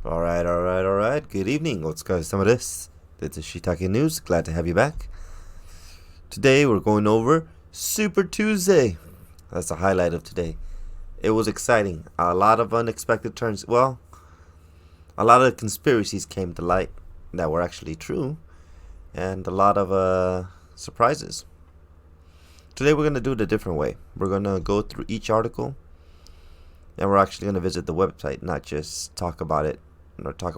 All right. Good evening. Let's go some of this. This is Shiitake News. Glad to have you back. Today we're going over Super Tuesday. That's the highlight of today. It was exciting. A lot of unexpected turns. Well, a lot of conspiracies came to light that were actually true, and a lot of surprises. Today we're going to do it a different way. We're going to go through each article, and we're actually going to visit the website, not just talk about it or talk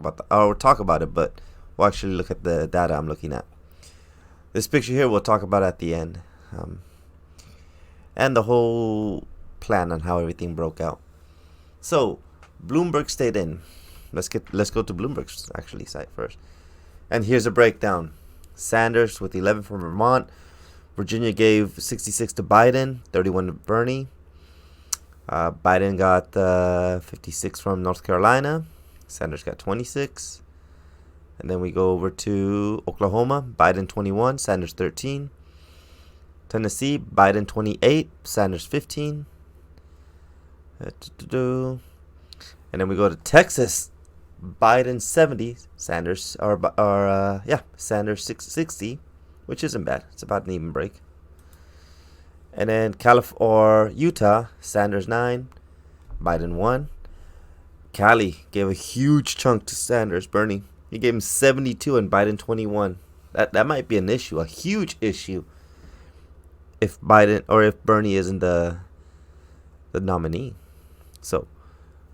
about it, but we'll actually look at the data I'm looking at. This picture here we'll talk about at the end, and the whole plan on how everything broke out. So, Bloomberg stayed in. Let's go to Bloomberg's actually site first. And here's a breakdown. Sanders with 11 from Vermont. Virginia gave 66 to Biden, 31 to Bernie. Biden got 56 from North Carolina. Sanders got 26. And then we go over to Oklahoma. Biden 21, Sanders 13. Tennessee, Biden 28, Sanders 15. And then we go to Texas. Biden 70, Sanders Sanders 60, which isn't bad. It's about an even break. And then Utah, Sanders 9, Biden 1. Cali gave a huge chunk to Sanders, Bernie. He gave him 72 and Biden 21. That might be an issue, a huge issue, if Bernie isn't the nominee. So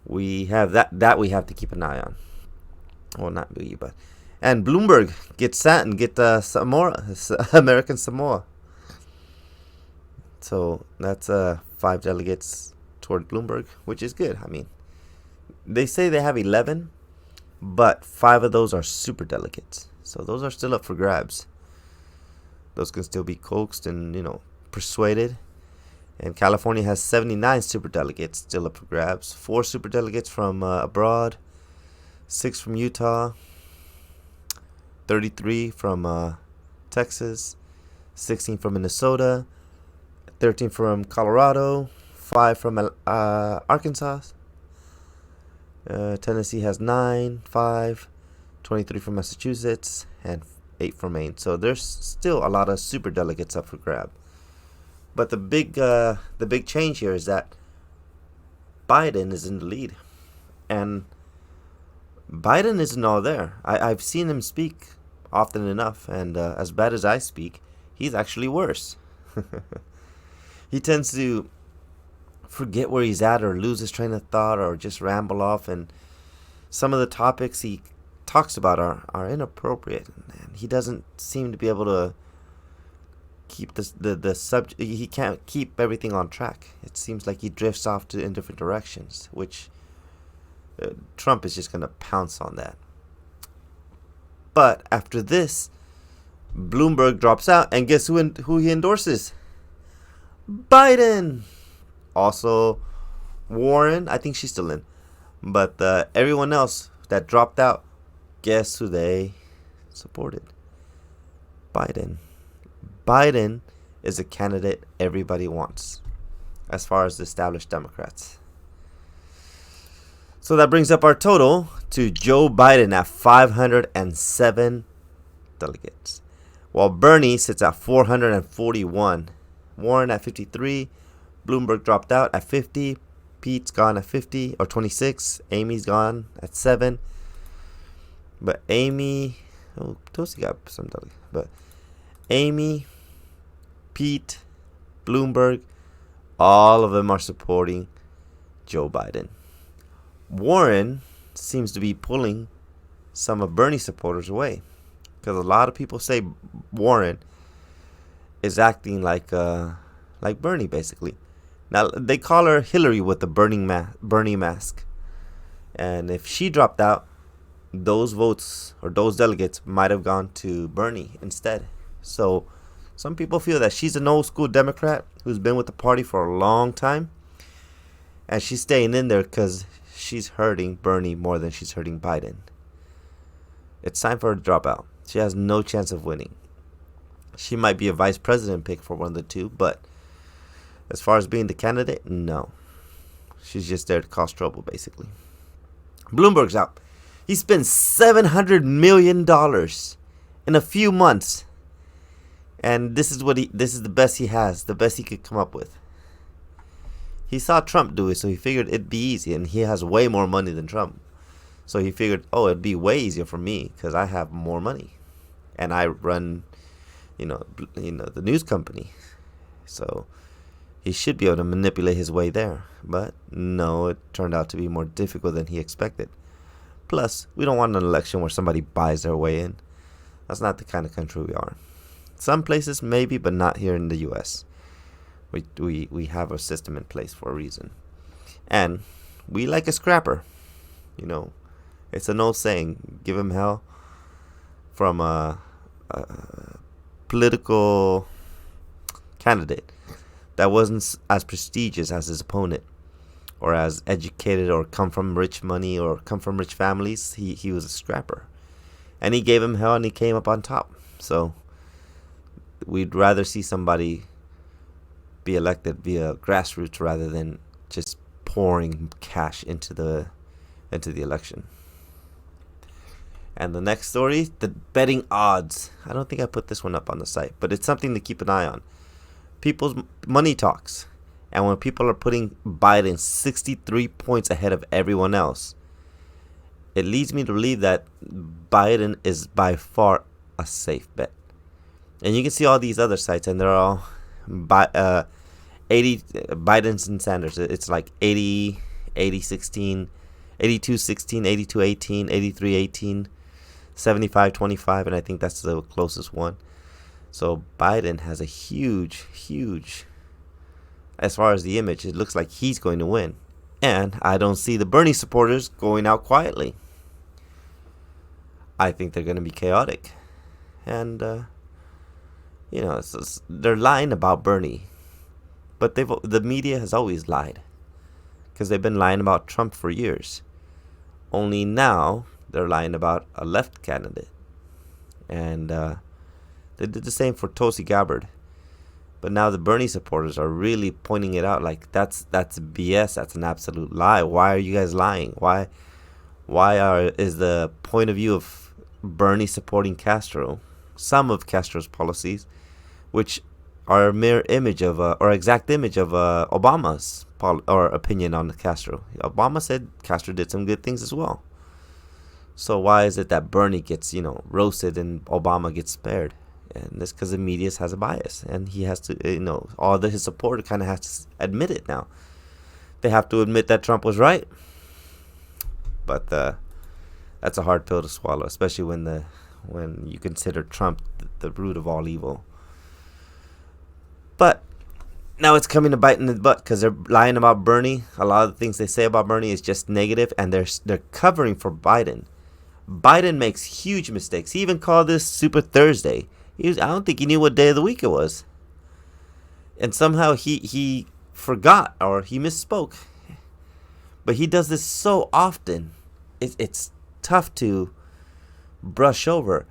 we have that we have to keep an eye on. Well, not we, but and Bloomberg gets American Samoa. So that's 5 delegates toward Bloomberg, which is good. I mean, they say they have 11, but 5 of those are super delegates. So those are still up for grabs. Those can still be coaxed and persuaded. And California has 79 super delegates still up for grabs. 4 super delegates from abroad, 6 from Utah, 33 from Texas, 16 from Minnesota, 13 from Colorado, 5 from Arkansas. Tennessee has 9, 5, 23 from Massachusetts, and 8 from Maine. So there's still a lot of super delegates up for grab. But the big change here is that Biden is in the lead, and Biden isn't all there. I've seen him speak often enough, and as bad as I speak, he's actually worse. He tends to forget where he's at or lose his train of thought or just ramble off, and some of the topics he talks about are inappropriate, and he doesn't seem to be able to keep the subject. He can't keep everything on track. It seems like he drifts off in different directions, which Trump is just going to pounce on that. But after this, Bloomberg drops out, and guess who he endorses? Biden. Also, Warren, I think she's still in. But everyone else that dropped out, guess who they supported? Biden. Biden is a candidate everybody wants, as far as the established Democrats. So that brings up our total to Joe Biden at 507 delegates, while Bernie sits at 441. Warren at 53. Bloomberg dropped out at 50. Pete's gone at 50 or 26. Amy's gone at 7. But Tosi got some delegates. But Amy, Pete, Bloomberg, all of them are supporting Joe Biden. Warren seems to be pulling some of Bernie's supporters away, because a lot of people say Warren is acting like Bernie, basically. Now, they call her Hillary with the Bernie mask. And if she dropped out, those votes or those delegates might have gone to Bernie instead. So some people feel that she's an old school Democrat who's been with the party for a long time, and she's staying in there because she's hurting Bernie more than she's hurting Biden. It's time for her to drop out. She has no chance of winning. She might be a vice president pick for one of the two, but as far as being the candidate, no. She's just there to cause trouble, basically. Bloomberg's out. He spent $700 million in a few months, and this is the best he has, the best he could come up with. He saw Trump do it, so he figured it'd be easy, and he has way more money than Trump. So he figured, oh, it'd be way easier for me because I have more money, and I run, the news company. So he should be able to manipulate his way there. But no, it turned out to be more difficult than he expected. Plus, we don't want an election where somebody buys their way in. That's not the kind of country we are. Some places maybe, but not here in the U.S. We have a system in place for a reason. And we like a scrapper. It's an old saying, give him hell, from a political candidate that wasn't as prestigious as his opponent, or as educated, or come from rich money, or come from rich families. He was a scrapper. And he gave him hell, and he came up on top. So we'd rather see somebody be elected via grassroots rather than just pouring cash into the election. And the next story, the betting odds. I don't think I put this one up on the site, but it's something to keep an eye on. People's money talks. And when people are putting Biden 63 points ahead of everyone else, it leads me to believe that Biden is by far a safe bet. And you can see all these other sites, and they're all 80 Biden's and Sanders. It's like 80, 16, 82, 16, 82, 18, 83, 18, 75, 25, and I think that's the closest one. So Biden has a huge, as far as the image, it looks like he's going to win. And I don't see the Bernie supporters going out quietly. I think they're going to be chaotic. And, they're lying about Bernie. But the media has always lied. Because they've been lying about Trump for years. Only now they're lying about a left candidate. And they did the same for Tulsi Gabbard. But now the Bernie supporters are really pointing it out like that's BS. That's an absolute lie. Why are you guys lying? Why is the point of view of Bernie supporting Castro, some of Castro's policies, which are a mirror image of or exact image of Obama's opinion on Castro. Obama said Castro did some good things as well. So why is it that Bernie gets roasted and Obama gets spared? And that's because the media has a bias, and he has to, his supporter kind of has to admit it now. They have to admit that Trump was right. But that's a hard pill to swallow, especially when you consider Trump the root of all evil. But now it's coming to bite in the butt because they're lying about Bernie. A lot of the things they say about Bernie is just negative, and they're covering for Biden. Biden makes huge mistakes. He even called this Super Thursday. I don't think he knew what day of the week it was. And somehow he forgot or he misspoke. But he does this so often. It's tough to brush over.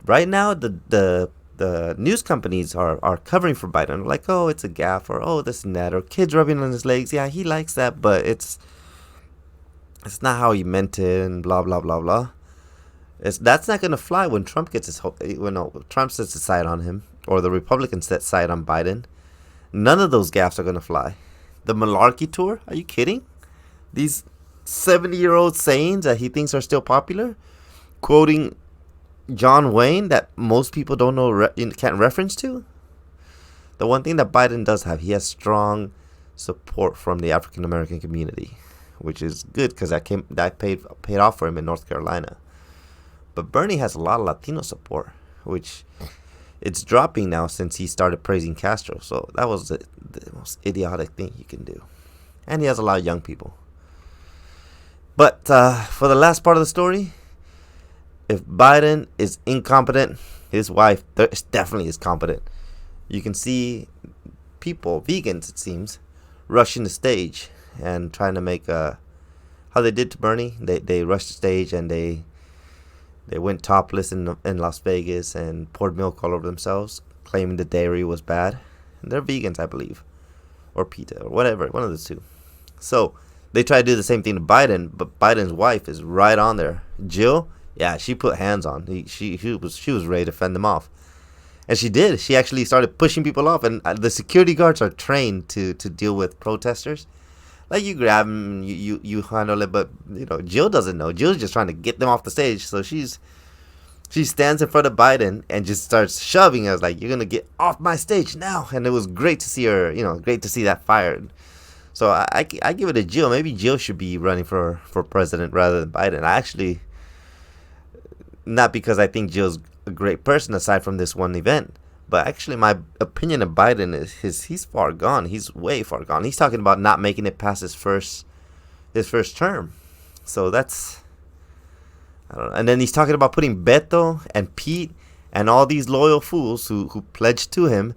Right now, the news companies are covering for Biden. They're like, oh, it's a gaffe, or oh, this and that, or kids rubbing on his legs. Yeah, he likes that, but it's not how he meant it, and blah, blah, blah, blah. That's not going to fly when Trump gets Trump sets his sight on him, or the Republicans set sight on Biden. None of those gaffes are going to fly. The malarkey tour? Are you kidding? These 70-year-old sayings that he thinks are still popular, quoting John Wayne that most people don't know, can't reference to. The one thing that Biden does have, he has strong support from the African American community, which is good because that paid off for him in North Carolina. But Bernie has a lot of Latino support, which it's dropping now since he started praising Castro. So that was the most idiotic thing you can do. And he has a lot of young people. But for the last part of the story, if Biden is incompetent, his wife definitely is competent. You can see people, vegans it seems, rushing the stage and trying to make how they did to Bernie. They rushed the stage and they went topless in Las Vegas and poured milk all over themselves, claiming the dairy was bad. And they're vegans, I believe, or PETA, or whatever, one of the two. So They try to do the same thing to Biden, but Biden's wife is right on there. Jill, yeah, she put hands on. She was ready to fend them off, and she did. She actually started pushing people off, and the security guards are trained to deal with protesters. Like, you grab them, you handle it, but Jill doesn't know. Jill's just trying to get them off the stage, so she stands in front of Biden and just starts shoving us like, "You're gonna get off my stage now." And it was great to see her, great to see that fire. So I give it to Jill. Maybe Jill should be running for president rather than Biden. I actually, not because I think Jill's a great person aside from this one event, but actually my opinion of Biden is he's far gone. He's way far gone. He's talking about not making it past his first term. So that's, I don't know. And then he's talking about putting Beto and Pete and all these loyal fools who pledged to him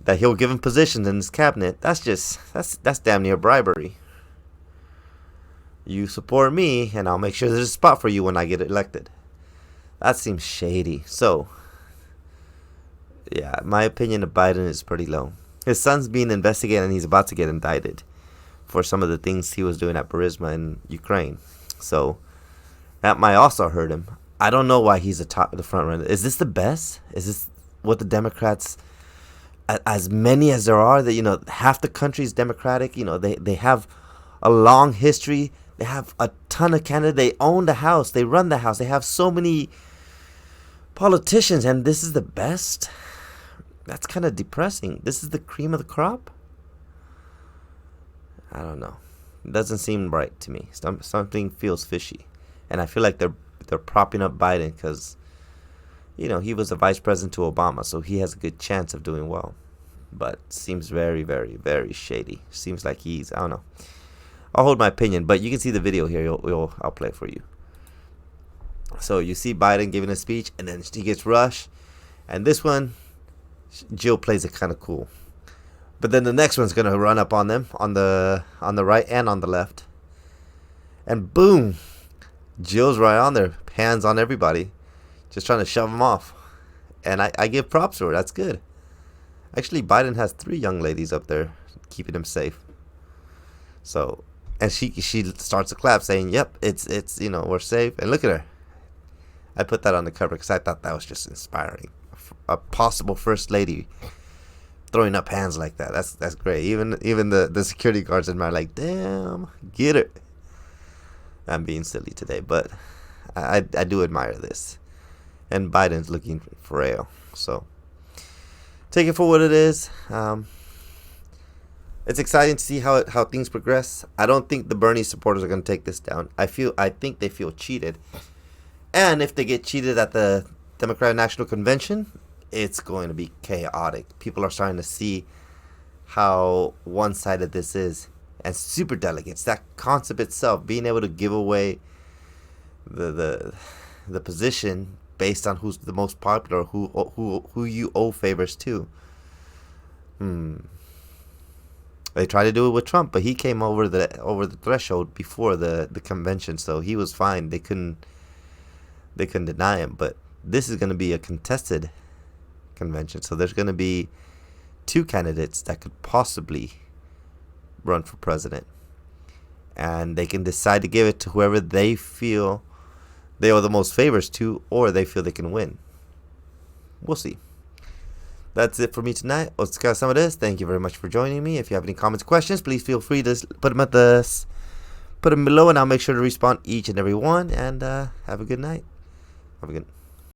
that he'll give him positions in his cabinet. That's damn near bribery. You support me, and I'll make sure there's a spot for you when I get elected. That seems shady. So, yeah, my opinion of Biden is pretty low. His son's being investigated, and he's about to get indicted for some of the things he was doing at Burisma in Ukraine. So, that might also hurt him. I don't know why he's the front runner. Is this the best? Is this what the Democrats, as many as there are, that half the country's Democratic, they have a long history, they have a ton of candidates, they own the House, they run the House, they have so many politicians, and this is the best? That's kind of depressing. This is the cream of the crop? I don't know. It doesn't seem right to me. Something feels fishy. And I feel like they're propping up Biden because he was the vice president to Obama, so he has a good chance of doing well. But seems very, very, very shady. Seems like I don't know. I'll hold my opinion, but you can see the video here. I'll play it for you. So you see Biden giving a speech, and then he gets rushed. And this one, Jill plays it kind of cool. But then the next one's going to run up on them, on the right and on the left. And boom, Jill's right on there, hands on everybody, just trying to shove them off. And I give props to her. That's good. Actually, Biden has 3 young ladies up there keeping him safe. So, and she starts to clap, saying, "Yep, it's we're safe." And look at her. I put that on the cover because I thought that was just inspiring. A possible first lady throwing up hands like that. That's great. Even the security guards in there are like, "Damn, get her." I'm being silly today, but I do admire this. And Biden's looking frail, so take it for what it is. It's exciting to see how things progress. I don't think the Bernie supporters are going to take this down. I think they feel cheated, and if they get cheated at the Democratic National Convention, it's going to be chaotic. People are starting to see how one-sided this is. And super delegates, that concept itself, being able to give away the position based on who's the most popular, who you owe favors to. They tried to do it with Trump, but he came over the threshold before the convention, so he was fine. They couldn't deny him. But this is going to be a contested convention, so there's going to be 2 candidates that could possibly run for president, and they can decide to give it to whoever they feel they owe the most favors to, or they feel they can win. We'll see. That's it for me tonight. Oscar Samares, thank you very much for joining me. If you have any comments, questions, please feel free to put them below, and I'll make sure to respond each and every one. And have a good night. Have a good